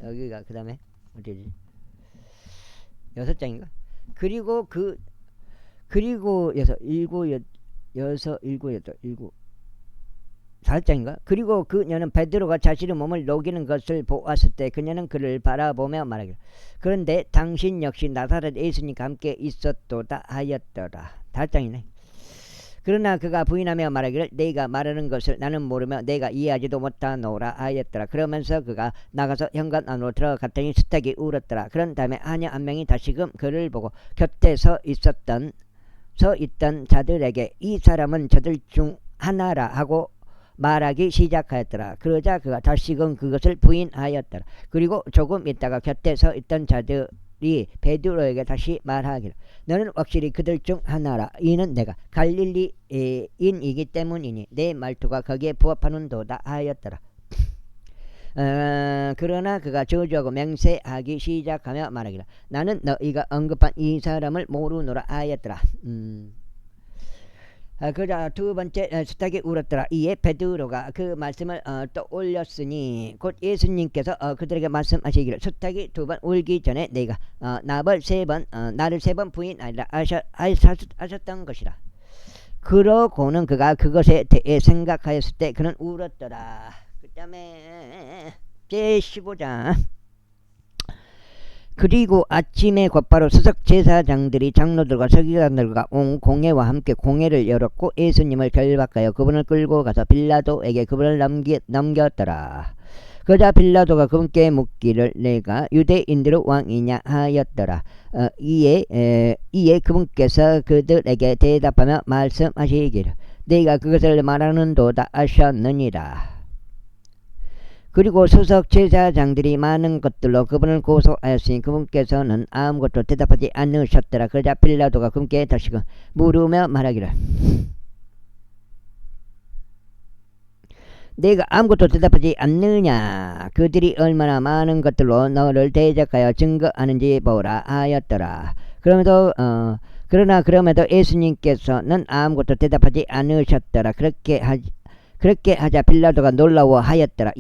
여기가 그 다음에 어디지? 6장인가? 그리고 4장인가? 그리고 그녀는 베드로가 자신의 몸을 녹이는 것을 보았을 때 그녀는 그를 바라보며 말하기를 그런데 당신 역시 나사렛 예수님과 함께 있었도다 하였더라. 4장이네. 그러나 그가 부인하며 말하기를 네가 말하는 것을 나는 모르며 내가 이해하지도 못하노라 하였더라. 그러면서 그가 나가서 현관 안으로 들어갔더니 스탁이 울었더라. 그런 다음에 하녀 한 명이 다시금 그를 보고 곁에 서 있던 자들에게 이 사람은 저들 중 하나라 하고 말하기 시작하였더라. 그러자 그가 다시금 그것을 부인하였더라. 그리고 조금 있다가 곁에 서 있던 자들이 베드로에게 다시 말하기를 너는 확실히 그들 중 하나라. 이는 내가 갈릴리인이기 때문이니 내 말투가 거기에 부합하는도다 하였더라. 그러나 그가 저주하고 맹세하기 시작하며 말하기를 나는 너희가 언급한 이 사람을 모르노라 하였더라. 그러자 두 번째 스탁이 울었더라. 이에 베드로가 그 말씀을 떠올렸으니 곧 예수님께서 그들에게 말씀하시기를 스탁이 두 번 울기 전에 내가 나를 세 번 부인하리라 하셨던 것이라. 그러고는 그가 그것에 대해 생각하였을 때 그는 울었더라. 그 다음에 제15장 그리고 아침에 곧바로 수석 제사장들이 장로들과 서기관들과 온 공회와 함께 공회를 열었고 예수님을 결박하여 그분을 끌고 가서 빌라도에게 그분을 넘겼더라. 그러자 빌라도가 그분께 묻기를 내가 유대인들의 왕이냐 하였더라. 이에 그분께서 그들에게 대답하며 말씀하시기를 내가 그것을 말하는도다 하셨느니라. 그리고 수석 제사장들이 많은 것들로 그분을 고소하였으니 그분께서는 아무것도 대답하지 않으셨더라. 그러자 빌라도가 그분께 다시금 물으며 말하기를 내가 아무것도 대답하지 않느냐. 그들이 얼마나 많은 것들로 너를 대적하여 증거하는지 보라 하였더라. 그럼에도 예수님께서는 아무것도 대답하지 않으셨더라. 그렇게 하자 빌라도가 놀라워하였더라.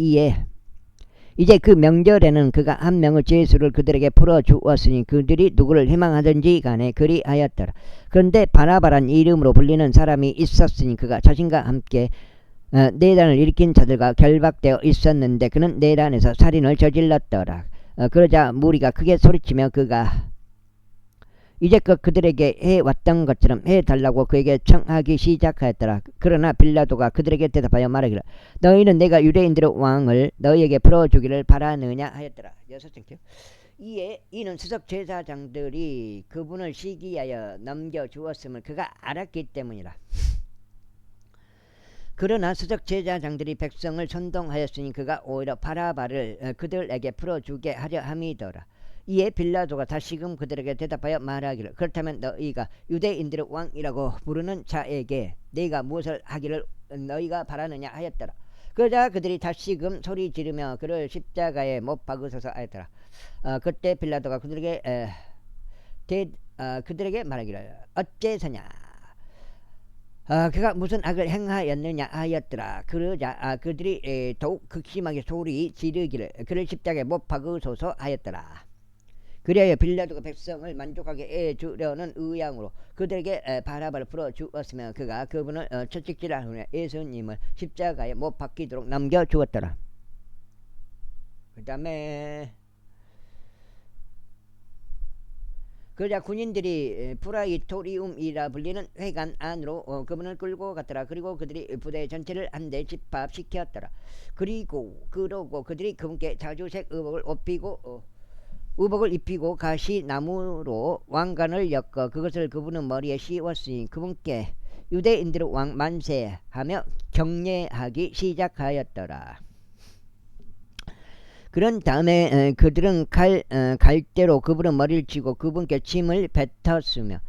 이제 그 명절에는 그가 한 명의 죄수를 그들에게 풀어주었으니 그들이 누구를 희망하든지 간에 그리하였더라. 그런데 바나바란 이름으로 불리는 사람이 있었으니 그가 자신과 함께 내란을 일으킨 자들과 결박되어 있었는데 그는 내란에서 살인을 저질렀더라. 그러자 무리가 크게 소리치며 그가 이제껏 그들에게 해왔던 것처럼 해달라고 그에게 청하기 시작하였더라. 그러나 빌라도가 그들에게 대답하여 말하기를 너희는 내가 유대인들의 왕을 너희에게 풀어주기를 바라느냐 하였더라. 6장. 이는 수석 제사장들이 그분을 시기하여 넘겨주었음을 그가 알았기 때문이라. 그러나 수석 제사장들이 백성을 선동하였으니 그가 오히려 바라바를 그들에게 풀어주게 하려 함이더라. 이에 빌라도가 다시금 그들에게 대답하여 말하기를 그렇다면 너희가 유대인들의 왕이라고 부르는 자에게 네가 무엇을 하기를 너희가 바라느냐 하였더라. 그러자 그들이 다시금 소리 지르며 그를 십자가에 못 박으소서 하였더라. 그때 빌라도가 그들에게 말하기를 어째서냐 그가 무슨 악을 행하였느냐 하였더라. 그러자 그들이 더욱 극심하게 소리 지르기를 그를 십자가에 못 박으소서 하였더라. 그리하여 빌라도가 백성을 만족하게 해주려는 의향으로 그들에게 바라바를 풀어주었으며 그가 그분을 채찍질한 후에 예수님을 십자가에 못 박히도록 남겨주었더라. 그 다음에 그러자 군인들이 프라이토리움이라 불리는 회관 안으로 그분을 끌고 갔더라. 그리고 그들이 부대 전체를 한데 집합시켰더라. 그러고 그들이 그분께 자주색 의복을 입히고 가시나무로 왕관을 엮어 그것을 그분의 머리에 씌웠으니 그분께 유대인들의 왕 만세하며 경례하기 시작하였더라. 그런 다음에 그들은 갈대로 그분의 머리를 치고 그분께 침을 뱉었으며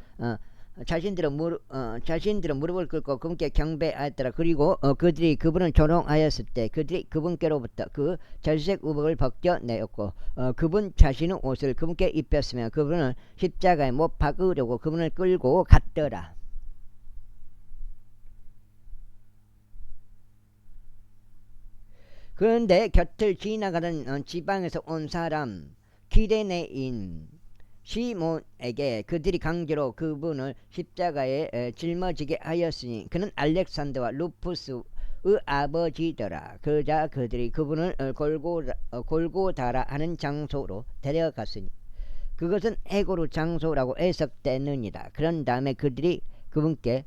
자신들은 무릎을 꿇고 그분께 경배하였더라. 그리고 그들이 그분을 조롱하였을 때 그들이 그분께로부터 그 자주색 의복을 벗겨내었고 그분 자신의 옷을 그분께 입혔으며 그분을 십자가에 못 박으려고 그분을 끌고 갔더라. 그런데 곁을 지나가던 지방에서 온 사람 기레네인 시몬에게 그들이 강제로 그분을 십자가에 짊어지게 하였으니 그는 알렉산더와 루푸스의 아버지더라. 그러자 그들이 그분을 골고다라 하는 장소로 데려갔으니 그것은 해고루 장소라고 해석되느니라. 그런 다음에 그들이 그분께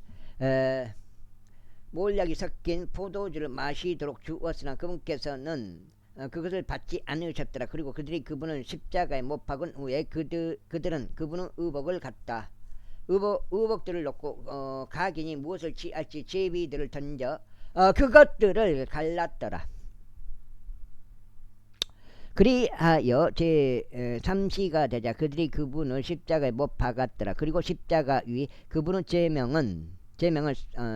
몰약이 섞인 포도주를 마시도록 주었으나 그분께서는 그것을 받지 않으셨더라. 그리고 그들이 그분을 십자가에 못 박은 후에 그들은 그분의 의복을 갖다 의복들을 놓고 각인이 무엇을 취할지 제비들을 던져 그것들을 갈랐더라. 그리하여 제3시가 되자 그들이 그분을 십자가에 못 박았더라. 그리고 십자가 위 그분의 제명을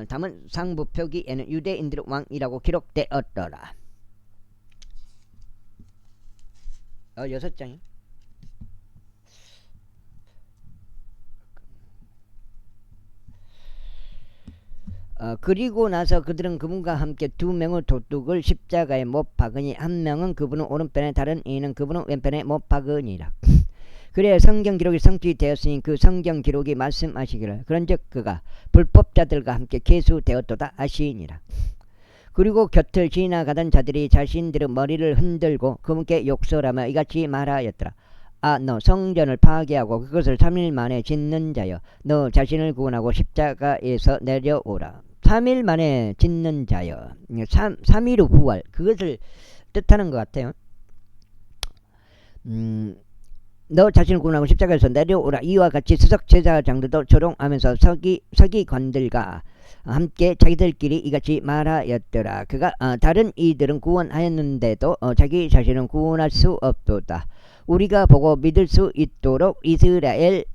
담은 상부표기에는 유대인들의 왕이라고 기록되었더라. 6장이 그리고 나서 그들은 그분과 함께 2명의 도둑을 십자가에 못 박으니 한 명은 그분의 오른편에 다른 이는 그분의 왼편에 못 박으니라. 그래 성경 기록이 성취되었으니 그 성경 기록이 말씀하시기를 그런즉 그가 불법자들과 함께 계수되었도다 하시니라. 그리고 곁을 지나가던 자들이 자신들의 머리를 흔들고 그분께 욕설하며 이같이 말하였더라. 너 성전을 파괴하고 그것을 3일 만에 짓는 자여 너 자신을 구원하고 십자가에서 내려오라. 3일 만에 짓는 자여 3일 후 부활 그것을 뜻하는 것 같아요. 너 자신을 구원하고 십자가에서 내려오라. 이와 같이 수석 제사장들도 조롱하면서 서기관들과 함께 자기들끼리 이같이 말하였더라. 그가 다른 이들은 구원하였는데도 자기 자신은 구원할 수 없도다. 우리가 보고 믿을 수 있도록 이스라엘의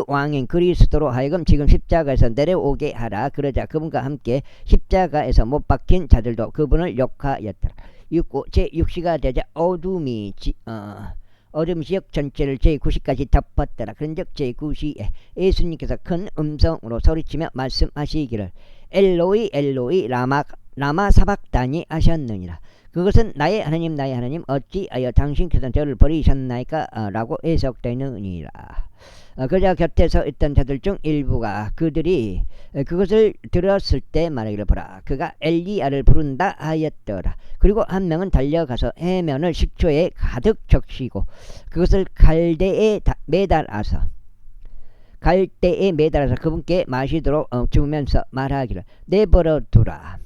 왕인 그리스도로 하여금 지금 십자가에서 내려오게 하라. 그러자 그분과 함께 십자가에서 못 박힌 자들도 그분을 욕하였더라. 제6시가 되자 어둠 지역 전체를 제9시까지 덮었더라. 그런즉 제9시에 예수님께서 큰 음성으로 소리치며 말씀하시기를 엘로이 엘로이 라마 사박다니 하셨느니라. 그것은 나의 하나님 어찌하여 당신께서 저를 버리셨나이까 라고 해석되느니라. 그자 곁에 서 있던 자들 중 일부가 그들이 그것을 들었을 때 말하기를 보라 그가 엘리야를 부른다 하였더라. 그리고 한 명은 달려가서 해면을 식초에 가득 적시고 그것을 갈대에 매달아서 그분께 마시도록 주면서 말하기를 내버려 두라.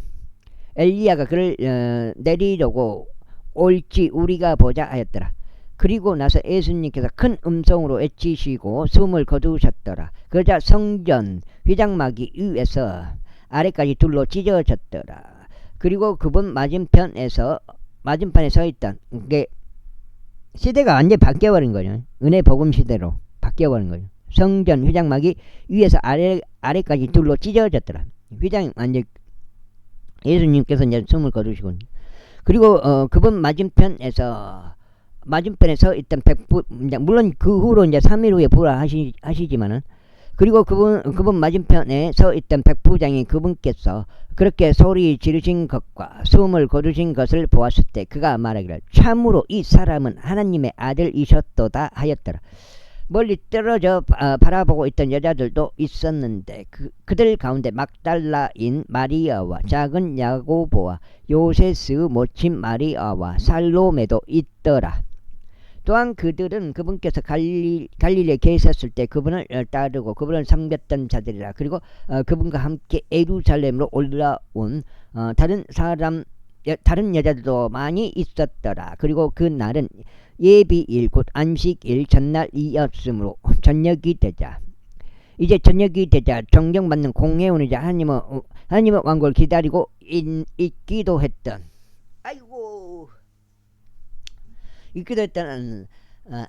엘리야가 그를 내리려고 올지 우리가 보자 하였더라. 그리고 나서 예수님께서 큰 음성으로 외치시고 숨을 거두셨더라. 그러자 성전 휘장막이 위에서 아래까지 둘로 찢어졌더라. 그리고 그분 맞은편에 서 있던 게 시대가 완전히 바뀌어버린 거죠. 은혜 복음 시대로 바뀌어버린 거죠. 성전 휘장막이 위에서 아래까지 둘로 찢어졌더라. 휘장이 완전 예수님께서 이제 숨을 거두시고, 그리고 그분 맞은편에 서 있던 백부, 물론 그 후로 이제 3일 후에 부활하시지만은, 그리고 그분 맞은편에 서 있던 백부장이 그분께서 그렇게 소리 지르신 것과 숨을 거두신 것을 보았을 때 그가 말하기를 참으로 이 사람은 하나님의 아들이셨도다 하였더라. 멀리 떨어져 바라보고 있던 여자들도 있었는데 그들 가운데 막달라인 마리아와 작은 야고보와 요세스 모친 마리아와 살로메도 있더라. 또한 그들은 그분께서 갈릴리에 계셨을 때 그분을 따르고 그분을 섬겼던 자들이라. 그리고 그분과 함께 예루살렘으로 올라온 다른 여자들도 많이 있었더라. 그리고 그 날은 예비일 곧 안식일 전날이었으므로 저녁이 되자 존경받는 공회원이자 하나님의 왕국을 기다리고 있기도 했던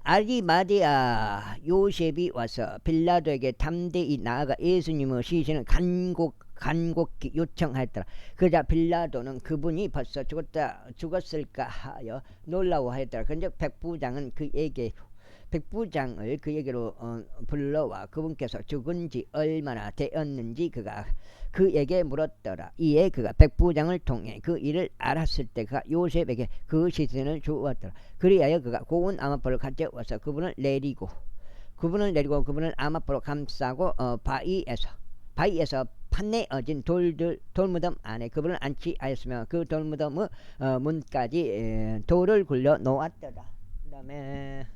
아리마디아 요셉이 와서 빌라도에게 담대히 나아가 예수님의 시신을 간곡히 요청하였더라. 그러자 빌라도는 그분이 벌써 죽었을까 하여 놀라워하였더라. 그런데 백부장을 그에게로 불러와 그분께서 죽은 지 얼마나 되었는지 그에게 물었더라. 이에 그가 백부장을 통해 그 일을 알았을 때 그가 요셉에게 그 시신을 주었더라. 그리하여 그가 고운 아마포를 가져와서 그분을 내리고 그분을 아마포로 감싸고 바위에서 판내어진 돌무덤 안에 그분을 안치하였으며 그 돌무덤의 문까지 돌을 굴려 놓았더라. 그 다음에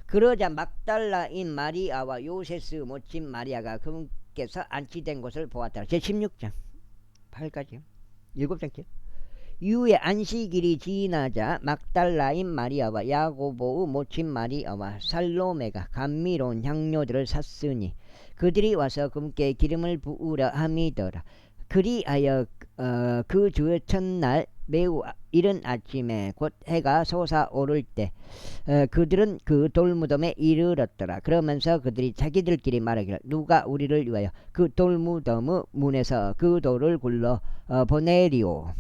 그러자 막달라인 마리아와 요세스 모친 마리아가 그분께서 안치된 곳을 보았더라. 제16장 8까지 7장째. 이후에 안식일이 지나자 막달라인 마리아와 야고보의 모친 마리아와 살로메가 감미로운 향료들을 샀으니 그들이 와서 그분께 기름을 부으려 함이더라. 그리하여 그 주의 첫날 매우 이른 아침에 곧 해가 솟아오를 때 그들은 그 돌무덤에 이르렀더라. 그러면서 그들이 자기들끼리 말하기를 누가 우리를 위하여 그 돌무덤의 문에서 그 돌을 굴러 보내리오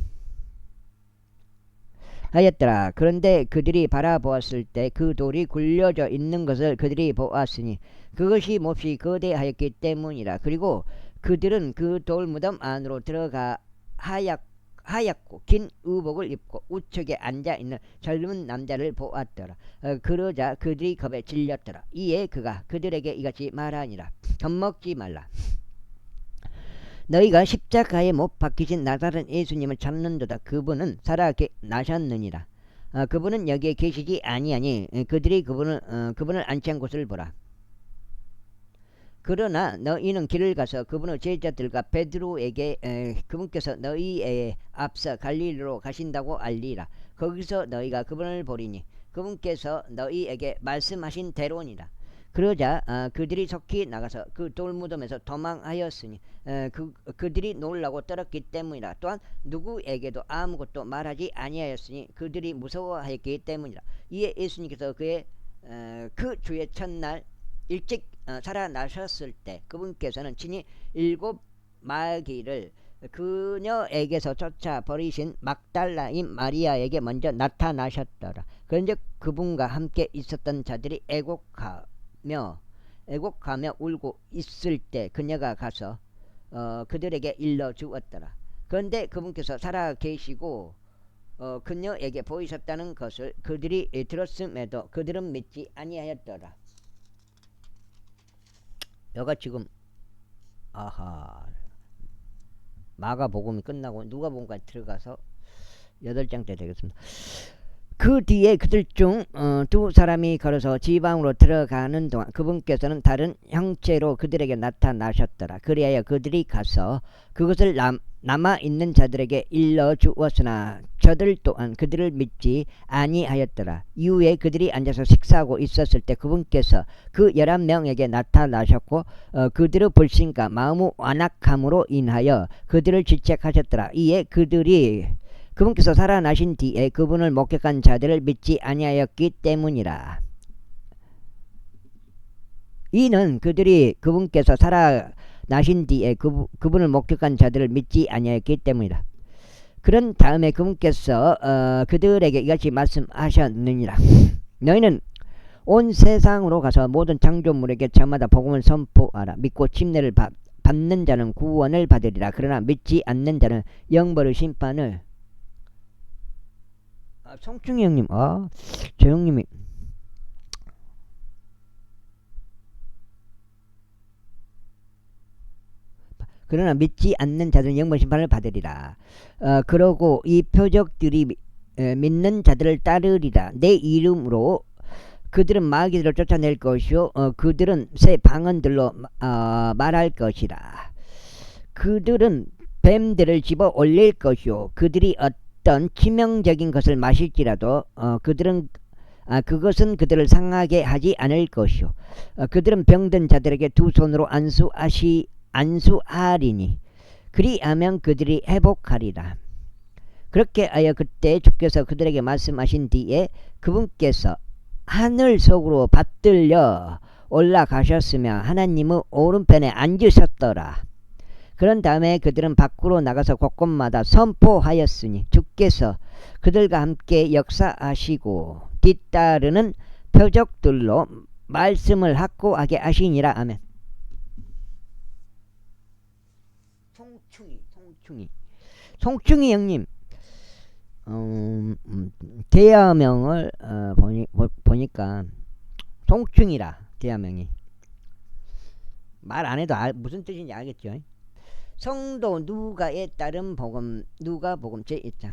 하였더라. 그런데 그들이 바라보았을 때 그 돌이 굴려져 있는 것을 그들이 보았으니 그것이 몹시 거대하였기 때문이라. 그리고 그들은 그 돌무덤 안으로 들어가 하얗고 긴 의복을 입고 우측에 앉아있는 젊은 남자를 보았더라. 그러자 그들이 겁에 질렸더라. 이에 그가 그들에게 이같이 말하니라. 겁먹지 말라. 너희가 십자가에 못 박히신 나사렛 예수님을 찾는도다. 그분은 살아 나셨느니라. 그분은 여기에 계시지 아니하니 그들이 그분을 안치한 곳을 보라. 그러나 너희는 길을 가서 그분의 제자들과 베드로에게 그분께서 너희에 앞서 갈릴리로 가신다고 알리라. 거기서 너희가 그분을 보리니 그분께서 너희에게 말씀하신 대로니라. 그러자 그들이 속히 나가서 그 돌무덤에서 도망하였으니 그들이 놀라고 떨었기 때문이라. 또한 누구에게도 아무것도 말하지 아니하였으니 그들이 무서워하였기 때문이라. 이에 예수님께서 그 주의 첫날 일찍 살아나셨을 때 그분께서는 친히 7 마귀를 그녀에게서 쫓아버리신 막달라인 마리아에게 먼저 나타나셨더라. 그런즉 그분과 함께 있었던 자들이 애곡하며 울고 있을 때 그녀가 가서 그들에게 일러 주었더라. 그런데 그분께서 살아계시고 그녀에게 보이셨다는 것을 그들이 들었음에도 그들은 믿지 아니하였더라. 여가 지금 마가복음이 끝나고 누가복음까지 들어가서 8장 때 되겠습니다. 그 뒤에 그들 중 2사람이 걸어서 지방으로 들어가는 동안 그분께서는 다른 형체로 그들에게 나타나셨더라. 그리하여 그들이 가서 그것을 남아있는 자들에게 일러주었으나 저들 또한 그들을 믿지 아니하였더라. 이후에 그들이 앉아서 식사하고 있었을 때 그분께서 그 11명에게 나타나셨고 그들의 불신과 마음의 완악함으로 인하여 그들을 질책하셨더라. 이에 그분께서 살아나신 뒤에 그분을 목격한 자들을 믿지 아니하였기 때문이라. 이는 그들이 그분께서 살아나신 뒤에 그분을 목격한 자들을 믿지 아니하였기 때문이다. 그런 다음에 그분께서 그들에게 이같이 말씀하셨느니라. 너희는 온 세상으로 가서 모든 창조물에게 저마다 복음을 선포하라. 믿고 침례를 받는 자는 구원을 받으리라. 그러나 믿지 않는 자는 영벌의 심판을. 송충이 형님, 저 형님이 그러나 믿지 않는 자들은 영벌 심판을 받으리라. 그러고 이 표적들이 믿는 자들을 따르리라. 내 이름으로 그들은 마귀들을 쫓아낼 것이요 그들은 새 방언들로 말할 것이라. 그들은 뱀들을 집어 올릴 것이요 그들이 어떤 치명적인 것을 마실지라도 그것은 그들을 상하게 하지 않을 것이요 그들은 병든 자들에게 두 손으로 안수하리니 그리하면 그들이 회복하리라. 그렇게 하여 그때 주께서 그들에게 말씀하신 뒤에 그분께서 하늘 속으로 받들려 올라가셨으며 하나님의 오른편에 앉으셨더라. 그런 다음에 그들은 밖으로 나가서 곳곳마다 선포하였으니 주께서 그들과 함께 역사하시고 뒤따르는 표적들로 말씀을 확고하게 하시니라. 아멘. 송충이 형님, 대화명을 보니까 송충이라. 대화명이 말 안해도 무슨 뜻인지 알겠죠. 성도 누가에 따른 복음, 누가복음 제1장.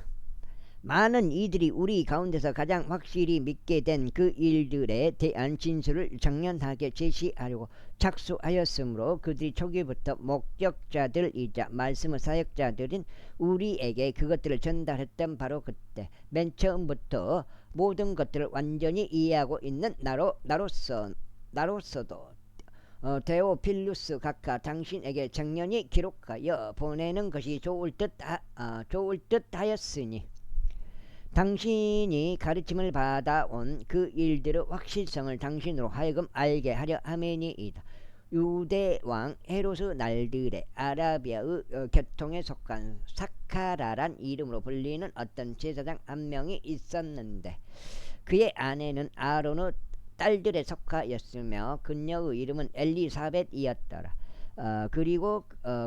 많은 이들이 우리 가운데서 가장 확실히 믿게 된 그 일들에 대한 진술을 정연하게 제시하려고 착수하였으므로 그들이 초기부터 목격자들이자 말씀의 사역자들인 우리에게 그것들을 전달했던 바로 그때 맨 처음부터 모든 것들을 완전히 이해하고 있는 나로서도 데오필루스 각하 당신에게 정연히 기록하여 보내는 것이 좋을 듯하였으니 당신이 가르침을 받아온 그 일들의 확실성을 당신으로 하여금 알게 하려 함이니이다. 유대 왕 헤롯의 날들에 아라비아의 계통에 속한 사카라란 이름으로 불리는 어떤 제사장 한 명이 있었는데 그의 아내는 아론의 딸들에 속하였으며 그녀의 이름은 엘리사벳이었더라. 그리고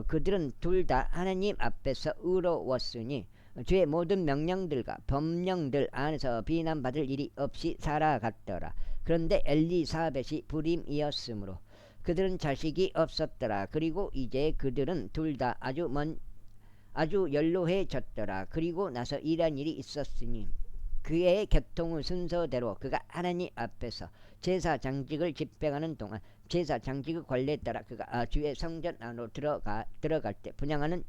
그들은 둘 다 하나님 앞에서 의로웠으니 주의 모든 명령들과 법령들 안에서 비난받을 일이 없이 살아갔더라. 그런데 엘리사벳이 불임이었으므로 그들은 자식이 없었더라. 그리고 이제 그들은 둘 다 아주 연로해졌더라. 그리고 나서 이런 일이 있었으니 그의 계통의 순서대로 그가 하나님 앞에서 제사 장직을 집행하는 동안 제사 장직의 관례에 따라 그가 주의 성전 안으로 들어갈 때 분향하는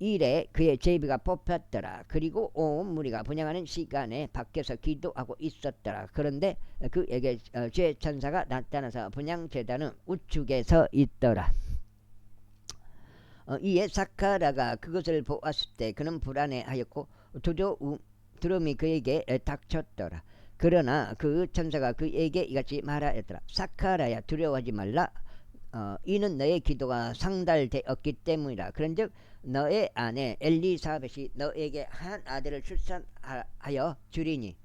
일에 그의 제비가 뽑혔더라. 그리고 온 무리가 분향하는 시간에 밖에서 기도하고 있었더라. 그런데 그에게 주의 천사가 나타나서 분향 제단은 우측에 서 있더라. 이에 사카라가 그것을 보았을 때 그는 불안해하였고 두려움이 그에게 닥쳤더라. 그러나 그 천사가 그에게 이같이 말하였더라. 사카라야, 두려워하지 말라. 이는 너의 기도가 상달되었기 때문이라. 그런즉 너의 아내 엘리사벳이 너에게 한 아들을 출산하여 주리니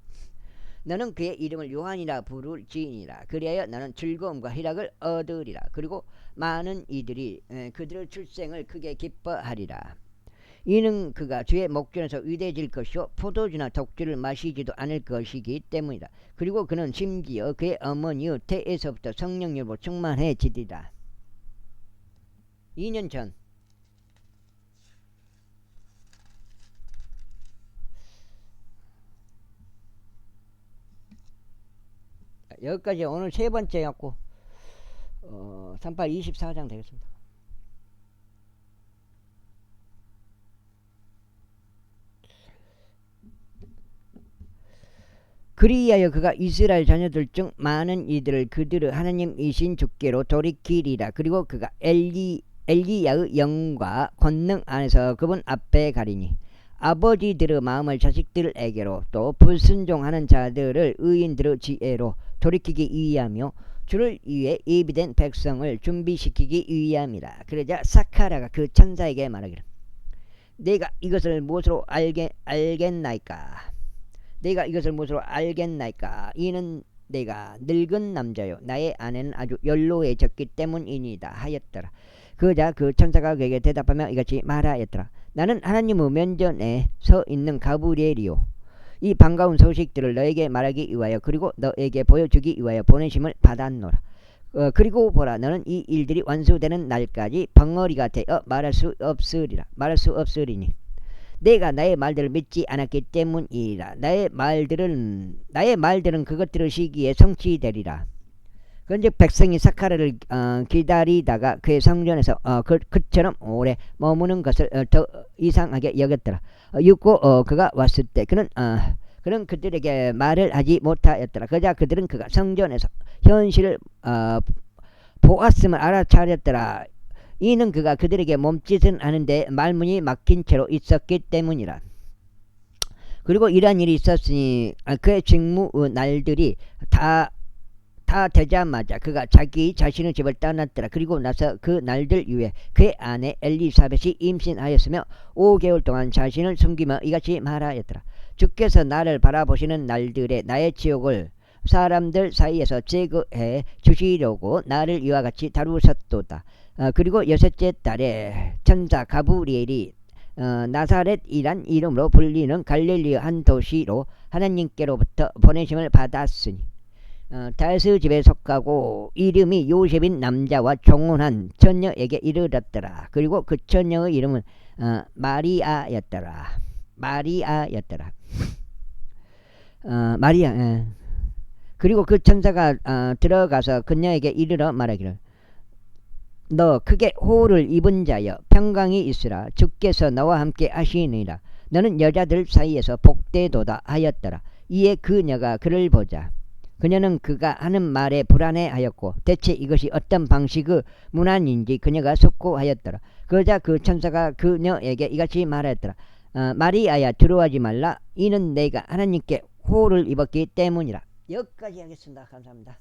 너는 그의 이름을 요한이라 부를지니라. 그리하여 나는 즐거움과 희락을 얻으리라. 그리고 많은 이들이 그들의 출생을 크게 기뻐하리라. 이는 그가 주의 목전에서 위대해질 것이요 포도주나 독주를 마시지도 않을 것이기 때문이다. 그리고 그는 심지어 그의 어머니의 태에서부터 성령으로 충만해지리라. 2년 전 여기까지 오늘 세 번째였고 38 24장 되겠습니다. 그리하여 그가 이스라엘 자녀들 중 많은 이들을 그들의 하나님이신 주께로 돌이키리라. 그리고 그가 엘리야의 영과 권능 안에서 그분 앞에 가리니 아버지들의 마음을 자식들에게로 또 불순종하는 자들을 의인들의 지혜로 돌이키기 위하며 주를 위해 예비된 백성을 준비시키기 위함이라. 그러자 사카라가 그 천사에게 말하기를 내가 이것을 무엇으로 알겠나이까? 내가 이것을 무엇으로 알겠나이까? 이는 내가 늙은 남자요 나의 아내는 아주 연로해졌기 때문이니이다 하였더라. 그러자 그 천사가 그에게 대답하며 이같이 말하였더라. 나는 하나님의 면전에 서 있는 가브리엘이요 이 반가운 소식들을 너에게 말하기 위하여 그리고 너에게 보여주기 위하여 보내심을 받았노라. 그리고 보라 너는 이 일들이 완수되는 날까지 벙어리가 되어 말할 수 없으리니 내가 나의 말들을 믿지 않았기 때문이라. 나의 말들은 그것들의 시기에 성취되리라. 그런즉 백성이 사카라를 기다리다가 그의 성전에서 그처럼 오래 머무는 것을 더 이상하게 여겼더라. 육고 그가 왔을 때 그는 그들에게 말을 하지 못하였더라. 그러자 그들은 그가 성전에서 현실을 보았음을 알아차렸더라. 이는 그가 그들에게 몸짓은 하는데 말문이 막힌 채로 있었기 때문이라. 그리고 이러한 일이 있었으니 그의 직무의 날들이 다 되자마자 그가 자기 자신의 집을 떠났더라. 그리고 나서 그 날들 이후에 그의 아내 엘리사벳이 임신하였으며 5개월 동안 자신을 숨기며 이같이 말하였더라. 주께서 나를 바라보시는 날들에 나의 지옥을 사람들 사이에서 제거해 주시려고 나를 이와 같이 다루셨도다. 그리고 여섯째 달에 천사 가브리엘이 나사렛이란 이름으로 불리는 갈릴리 한 도시로 하나님께로부터 보내심을 받았으니 다윗의 집에 속하고 이름이 요셉인 남자와 종혼한 처녀에게 이르렀더라. 그리고 그 처녀의 이름은 마리아. 그리고 그 천사가 들어가서 그녀에게 이르러 말하기를 너 크게 호를 입은 자여 평강이 있으라. 주께서 너와 함께 하시니라. 너는 여자들 사이에서 복되도다 하였더라. 이에 그녀가 그를 보자 그녀는 그가 하는 말에 불안해하였고 대체 이것이 어떤 방식의 문안인지 그녀가 속고하였더라. 그러자 그 천사가 그녀에게 이같이 말하였더라. 마리아야 두려워하지 말라. 이는 내가 하나님께 호를 입었기 때문이라. 여기까지 하겠습니다. 감사합니다.